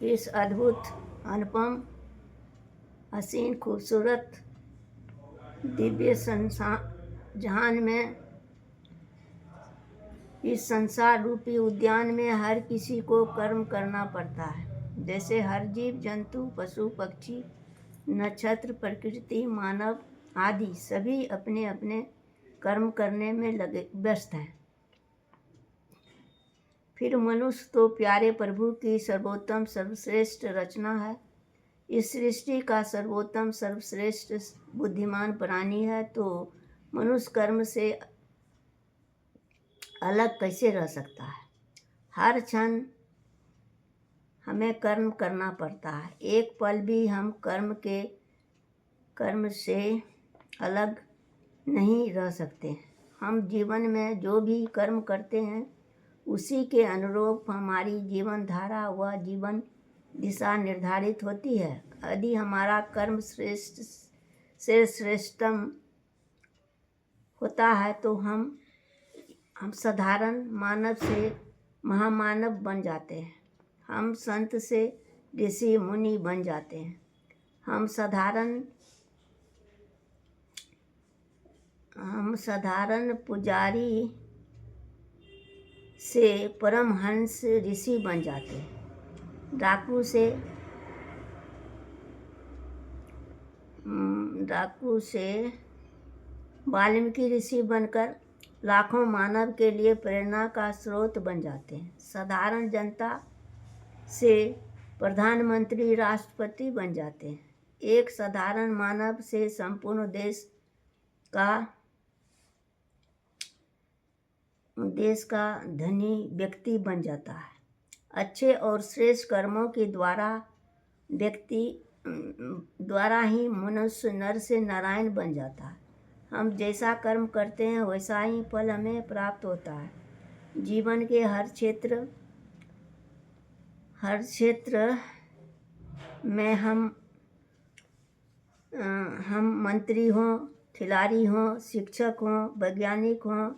इस अद्भुत, अनुपम, हसीन, खूबसूरत, दिव्य जहान में, इस संसार रूपी उद्यान में हर किसी को कर्म करना पड़ता है। जैसे हर जीव जंतु, पशु पक्षी, नक्षत्र, प्रकृति, मानव आदि सभी अपने अपने कर्म करने में व्यस्त हैं। फिर मनुष्य तो प्यारे प्रभु की सर्वोत्तम सर्वश्रेष्ठ रचना है। इस सृष्टि का सर्वोत्तम सर्वश्रेष्ठ बुद्धिमान प्राणी है, तो मनुष्य कर्म से अलग कैसे रह सकता है। हर क्षण हमें कर्म करना पड़ता है। एक पल भी हम कर्म से अलग नहीं रह सकते। हम जीवन में जो भी कर्म करते हैं उसी के अनुरूप हमारी जीवन धारा व जीवन दिशा निर्धारित होती है। यदि हमारा कर्म श्रेष्ठ से श्रेष्ठतम होता है तो हम साधारण मानव से महामानव बन जाते हैं। हम संत से ऋषि मुनि बन जाते हैं। हम साधारण पुजारी से परमहंस ऋषि बन जाते हैं। डाकू से वाल्मीकि ऋषि बनकर लाखों मानव के लिए प्रेरणा का स्रोत बन जाते हैं। साधारण जनता से प्रधानमंत्री, राष्ट्रपति बन जाते हैं। एक साधारण मानव से संपूर्ण देश का धनी व्यक्ति बन जाता है। अच्छे और श्रेष्ठ कर्मों के द्वारा ही मनुष्य नर से नारायण बन जाता है। हम जैसा कर्म करते हैं वैसा ही फल हमें प्राप्त होता है। जीवन के हर क्षेत्र में हम मंत्री हों, खिलाड़ी हों, शिक्षक हों, वैज्ञानिक हों,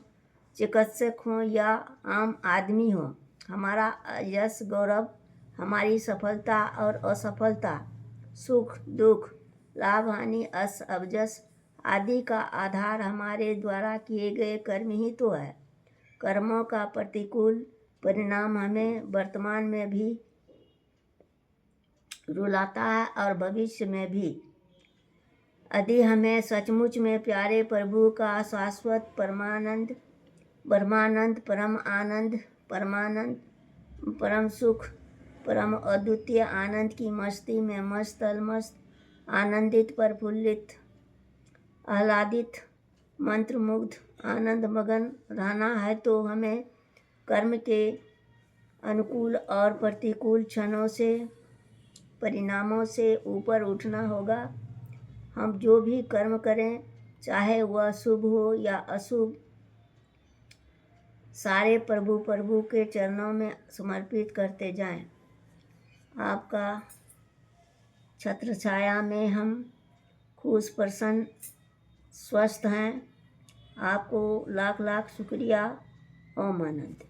चिकित्सक हों या आम आदमी हों, हमारा यश गौरव, हमारी सफलता और असफलता, सुख दुख, लाभ हानि, यश अवजस आदि का आधार हमारे द्वारा किए गए कर्म ही तो है। कर्मों का प्रतिकूल परिणाम हमें वर्तमान में भी रुलाता है और भविष्य में भी। यदि हमें सचमुच में प्यारे प्रभु का शाश्वत परमानंद, ब्रह्मानंद, परम आनंद, परमानंद, परम सुख, परम अद्वितीय आनंद की मस्ती में मस्त अलमस्त, आनंदित, प्रफुल्लित, आह्लादित, मंत्रमुग्ध, आनंद मगन रहना है तो हमें कर्म के अनुकूल और प्रतिकूल परिणामों से ऊपर उठना होगा। हम जो भी कर्म करें, चाहे वह शुभ हो या अशुभ, सारे प्रभु के चरणों में समर्पित करते जाएं। आपका छत्र छाया में हम खुश, प्रसन्न, स्वस्थ हैं। आपको लाख लाख शुक्रिया। ओम आनंद।